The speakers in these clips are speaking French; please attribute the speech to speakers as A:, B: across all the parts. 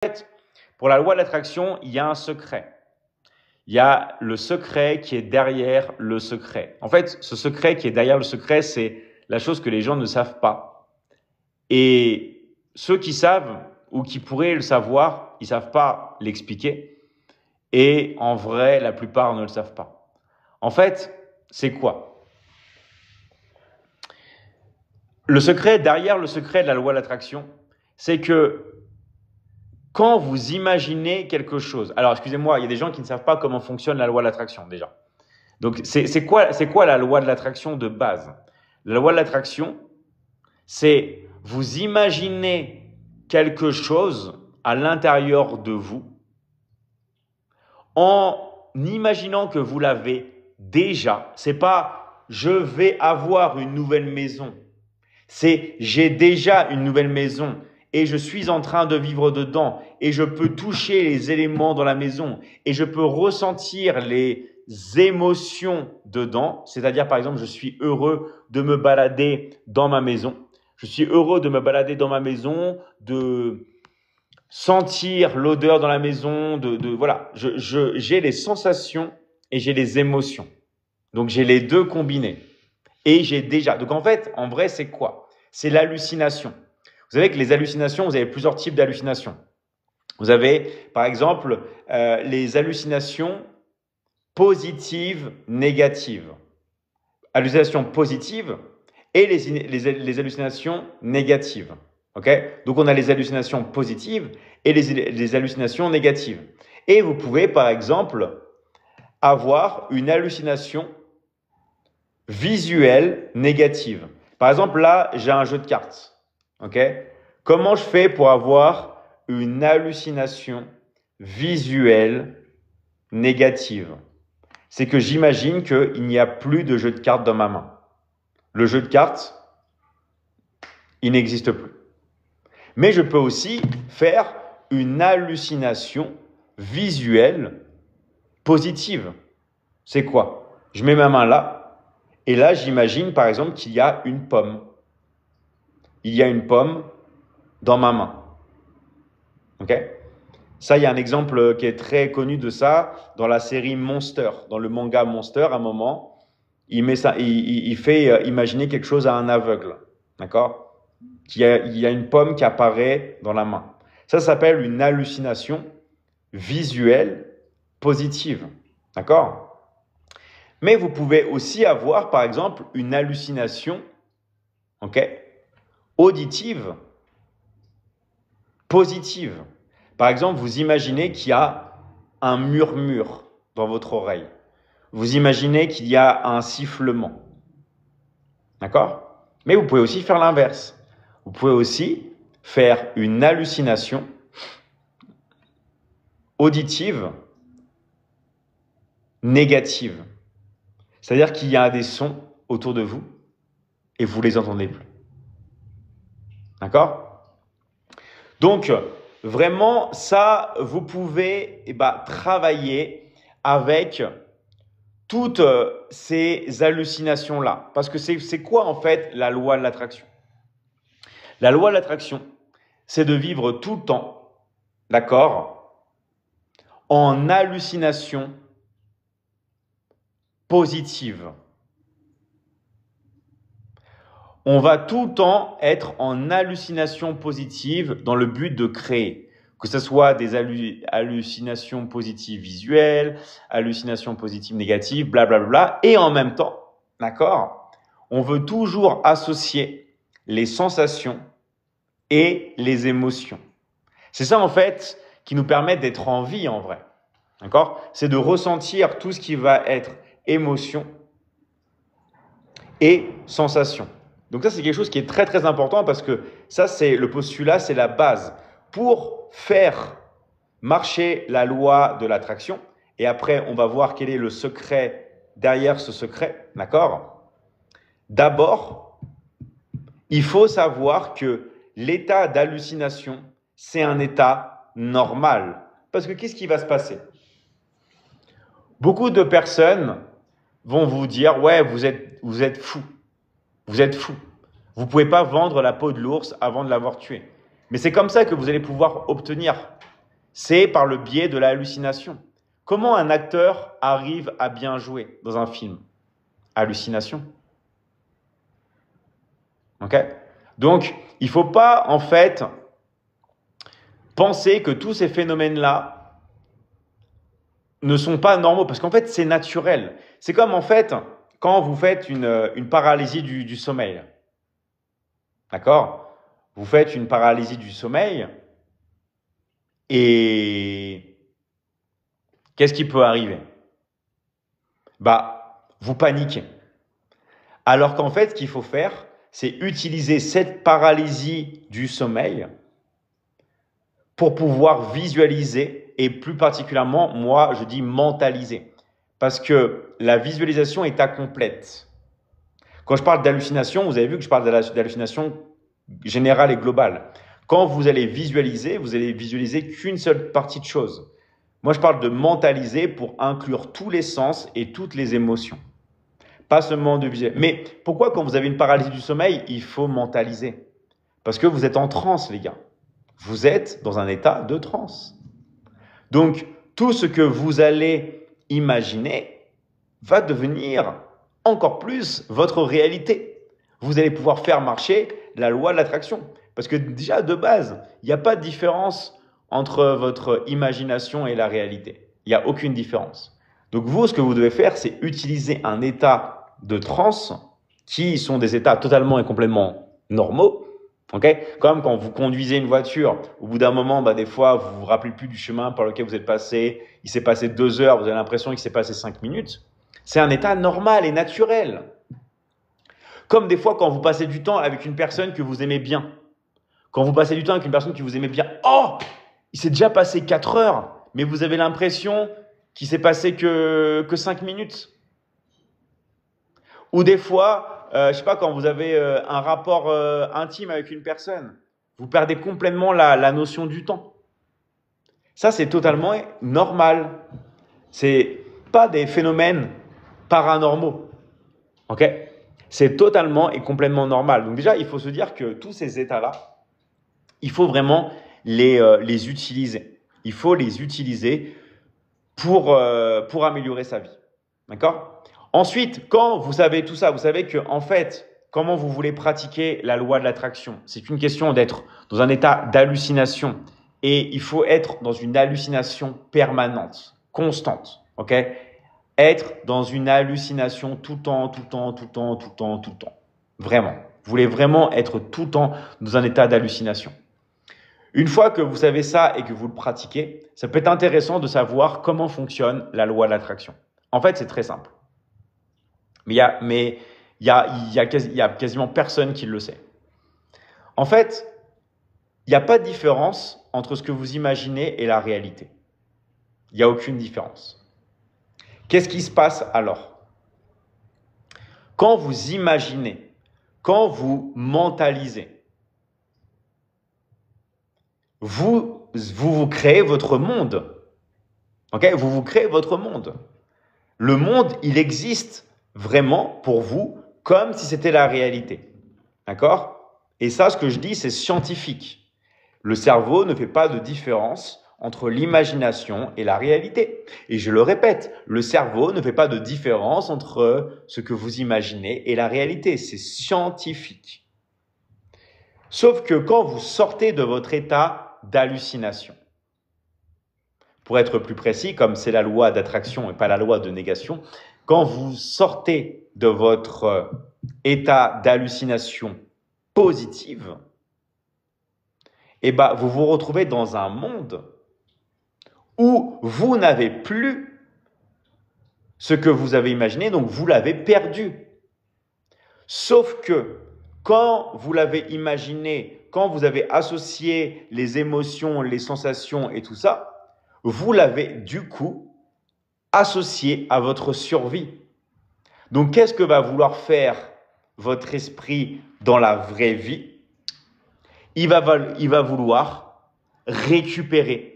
A: fait, pour la loi de l'attraction, il y a un secret. Il y a le secret qui est derrière le secret. En fait, ce secret qui est derrière le secret, c'est la chose que les gens ne savent pas. Et ceux qui savent ou qui pourraient le savoir, ils ne savent pas l'expliquer. Et en vrai, la plupart ne le savent pas. En fait, c'est quoi? Le secret, derrière le secret de la loi de l'attraction, c'est que quand vous imaginez quelque chose, alors excusez-moi, il y a des gens qui ne savent pas comment fonctionne la loi de l'attraction déjà. Donc c'est quoi la loi de l'attraction de base? La loi de l'attraction, c'est vous imaginez quelque chose à l'intérieur de vous en imaginant que vous l'avez déjà. C'est pas je vais avoir une nouvelle maison. C'est j'ai déjà une nouvelle maison et je suis en train de vivre dedans et je peux toucher les éléments dans la maison et je peux ressentir les émotions dedans. C'est-à-dire, par exemple, je suis heureux de me balader dans ma maison. Je suis heureux de me balader dans ma maison, de sentir l'odeur dans la maison, voilà. J'ai les sensations et j'ai les émotions. Donc, j'ai les deux combinés. Et j'ai déjà. Donc, en fait, en vrai, c'est quoi? C'est l'hallucination. Vous savez que les hallucinations, vous avez plusieurs types d'hallucinations. Vous avez, par exemple, les hallucinations positives, négatives. Hallucinations positives et les hallucinations négatives. Okay? Donc, on a les hallucinations positives et les hallucinations négatives. Et vous pouvez, par exemple, avoir une hallucination visuelle négative. Par exemple, là, j'ai un jeu de cartes. Okay? Comment je fais pour avoir une hallucination visuelle négative? C'est que j'imagine qu'il n'y a plus de jeu de cartes dans ma main. Le jeu de cartes, il n'existe plus. Mais je peux aussi faire une hallucination visuelle positive. C'est quoi? Je mets ma main là, et là, j'imagine par exemple qu'il y a une pomme. Il y a une pomme dans ma main. Ok? Ça, il y a un exemple qui est très connu de ça dans la série Monster, dans le manga Monster. À un moment, il fait imaginer quelque chose à un aveugle. D'accord? Il y a une pomme qui apparaît dans la main. Ça s'appelle une hallucination visuelle positive. D'accord? Mais vous pouvez aussi avoir, par exemple, une hallucination, auditive positive. Par exemple, vous imaginez qu'il y a un murmure dans votre oreille. Vous imaginez qu'il y a un sifflement. D'accord? Mais vous pouvez aussi faire l'inverse. Vous pouvez aussi faire une hallucination auditive négative. C'est-à-dire qu'il y a des sons autour de vous et vous les entendez plus. D'accord? Donc, vraiment, ça, vous pouvez travailler avec toutes ces hallucinations-là. Parce que c'est quoi, en fait, la loi de l'attraction? La loi de l'attraction, c'est de vivre tout le temps, d'accord, en hallucination positive. On va tout le temps être en hallucination positive dans le but de créer. Que ce soit des hallucinations positives visuelles, hallucinations positives négatives, blablabla. Et en même temps, d'accord, on veut toujours associer les sensations et les émotions. C'est ça, en fait, qui nous permet d'être en vie, en vrai. D'accord? C'est de ressentir tout ce qui va être émotion et sensation. Donc ça, c'est quelque chose qui est très, très important parce que ça, c'est le postulat, c'est la base pour faire marcher la loi de l'attraction. Et après, on va voir quel est le secret derrière ce secret. D'accord? D'abord, il faut savoir que l'état d'hallucination, c'est un état normal. Parce que qu'est-ce qui va se passer? Beaucoup de personnes vont vous dire « Ouais, vous êtes fou. Vous êtes fou. Vous ne pouvez pas vendre la peau de l'ours avant de l'avoir tué. » Mais c'est comme ça que vous allez pouvoir obtenir c'est par le biais de la hallucination. Comment un acteur arrive à bien jouer dans un film? Hallucination. Ok? Donc, il ne faut pas, en fait, penser que tous ces phénomènes-là ne sont pas normaux, parce qu'en fait, c'est naturel. C'est comme, en fait, quand vous faites une paralysie du sommeil. D'accord? Vous faites une paralysie du sommeil, et qu'est-ce qui peut arriver? Vous paniquez. Alors qu'en fait, ce qu'il faut faire, c'est utiliser cette paralysie du sommeil pour pouvoir visualiser, et plus particulièrement, moi, je dis mentaliser. Parce que la visualisation est incomplète. Quand je parle d'hallucination, vous avez vu que je parle d'hallucination générale et globale. Quand vous allez visualiser qu'une seule partie de chose. Moi, je parle de mentaliser pour inclure tous les sens et toutes les émotions. Pas seulement de visualiser. Mais pourquoi, quand vous avez une paralysie du sommeil, il faut mentaliser? Parce que vous êtes en transe, les gars. Vous êtes dans un état de transe. Donc, tout ce que vous allez imaginer va devenir encore plus votre réalité. Vous allez pouvoir faire marcher la loi de l'attraction. Parce que déjà, de base, il n'y a pas de différence entre votre imagination et la réalité. Il n'y a aucune différence. Donc vous, ce que vous devez faire, c'est utiliser un état de transe qui sont des états totalement et complètement normaux. Okay? Comme quand vous conduisez une voiture, au bout d'un moment, des fois, vous ne vous rappelez plus du chemin par lequel vous êtes passé. Il s'est passé 2 heures, vous avez l'impression qu'il s'est passé 5 minutes. C'est un état normal et naturel. Comme des fois, quand vous passez du temps avec une personne que vous aimez bien. Quand vous passez du temps avec une personne que vous aimez bien, oh, il s'est déjà passé 4 heures, mais vous avez l'impression qu'il s'est passé que 5 minutes. Ou des fois, je sais pas, quand vous avez un rapport intime avec une personne, vous perdez complètement la notion du temps. Ça, c'est totalement normal. C'est pas des phénomènes paranormaux. Ok? C'est totalement et complètement normal. Donc déjà, il faut se dire que tous ces états-là, il faut vraiment les utiliser. Il faut les utiliser pour améliorer sa vie. D'accord? Ensuite, quand vous savez tout ça, vous savez que, en fait, comment vous voulez pratiquer la loi de l'attraction. C'est une question d'être dans un état d'hallucination. Et il faut être dans une hallucination permanente, constante. Ok? Être dans une hallucination tout le temps, tout le temps, tout le temps, tout le temps, tout le temps. Vraiment. Vous voulez vraiment être tout le temps dans un état d'hallucination. Une fois que vous savez ça et que vous le pratiquez, ça peut être intéressant de savoir comment fonctionne la loi de l'attraction. En fait, c'est très simple. Mais il y a quasiment personne qui le sait. En fait, il n'y a pas de différence entre ce que vous imaginez et la réalité. Il n'y a aucune différence. Qu'est-ce qui se passe alors? Quand vous imaginez, quand vous mentalisez, vous créez votre monde. Okay? Vous créez votre monde. Le monde, il existe vraiment pour vous comme si c'était la réalité. D'accord? Et ça, ce que je dis, c'est scientifique. Le cerveau ne fait pas de différence entre l'imagination et la réalité. Et je le répète, le cerveau ne fait pas de différence entre ce que vous imaginez et la réalité. C'est scientifique. Sauf que quand vous sortez de votre état d'hallucination, pour être plus précis, comme c'est la loi d'attraction et pas la loi de négation, quand vous sortez de votre état d'hallucination positive, vous vous retrouvez dans un monde où vous n'avez plus ce que vous avez imaginé, donc vous l'avez perdu. Sauf que quand vous l'avez imaginé, quand vous avez associé les émotions, les sensations et tout ça, vous l'avez du coup associé à votre survie. Donc, qu'est-ce que va vouloir faire votre esprit dans la vraie vie? Il va vouloir récupérer.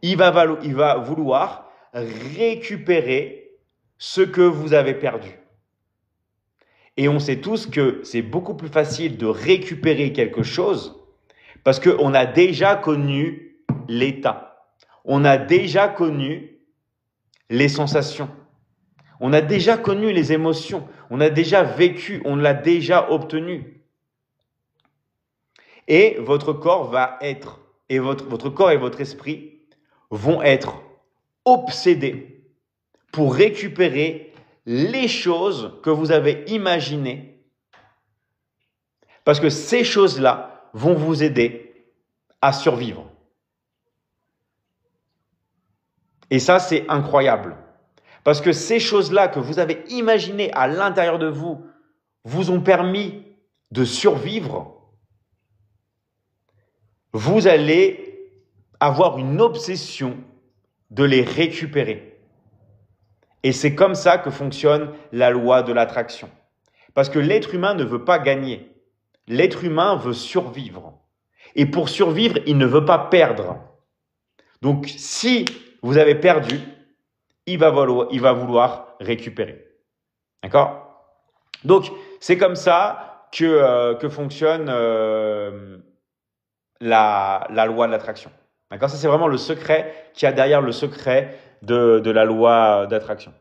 A: Il va vouloir récupérer ce que vous avez perdu. Et on sait tous que c'est beaucoup plus facile de récupérer quelque chose parce qu'on a déjà connu l'état. On a déjà connu les sensations. On a déjà connu les émotions. On a déjà vécu. On l'a déjà obtenu. Et votre corps va être, et votre corps et votre esprit vont être obsédés pour récupérer les choses que vous avez imaginées. Parce que ces choses-là vont vous aider à survivre. Et ça, c'est incroyable. Parce que ces choses-là que vous avez imaginées à l'intérieur de vous vous ont permis de survivre. Vous allez avoir une obsession de les récupérer. Et c'est comme ça que fonctionne la loi de l'attraction. Parce que l'être humain ne veut pas gagner. L'être humain veut survivre. Et pour survivre, il ne veut pas perdre. Donc, si vous avez perdu, il va vouloir récupérer. D'accord? Donc, c'est comme ça que fonctionne la loi de l'attraction. D'accord? Ça, c'est vraiment le secret qu'il y a derrière le secret de la loi d'attraction.